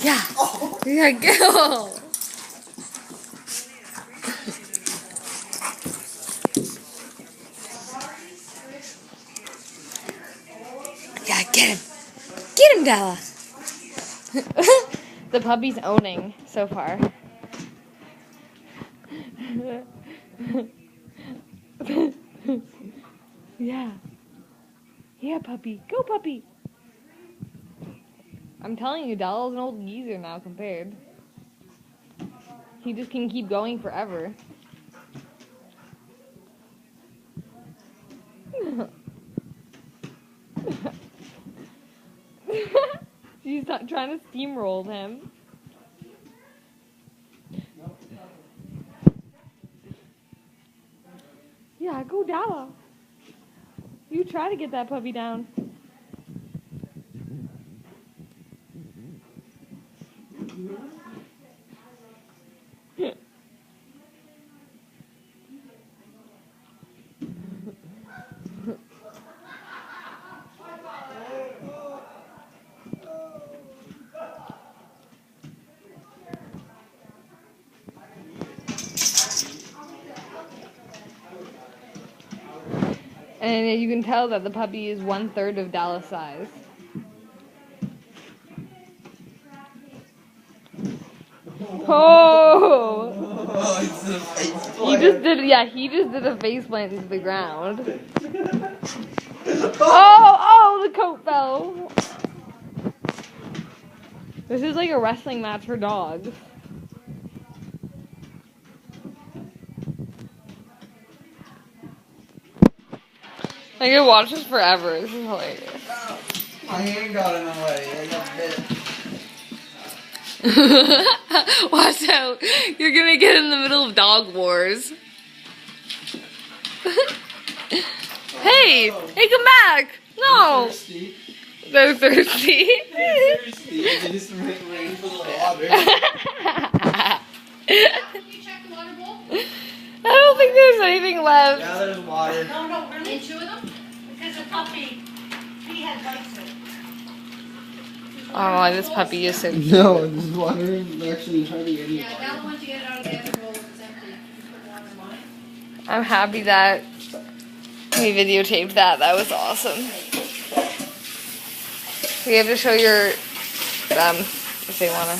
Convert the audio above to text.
Yeah. Yeah, go. Yeah, get him. Get him, Dala. The puppy's owning so far. Yeah. Yeah, puppy. Go, puppy. I'm telling you, Dala's an old geezer now compared. He just can keep going forever. She's not trying to steamroll him. Yeah, go Dala. You try to get that puppy down. And you can tell that the puppy is 1/3 of Dala's size. Oh! He just did a face plant into the ground. Oh, the coat fell. This is like a wrestling match for dogs. I could watch this forever. This is hilarious. My hand got in the way. I got bit. Watch out. You're gonna get in the middle of dog wars. Hey, come back. No. They're thirsty. They're thirsty. They just ran for the water. Can you check the water bowl? I don't think there's anything left. Yeah, there's water. No, really? 2 of them? Because the puppy, he had likes it. Oh, this puppy is so cute. No, this water is actually hardly any Yeah, that one to get it out of the other bowl is empty. You put water in mine. I'm happy that we videotaped that. That was awesome. We have to show your if they wanna.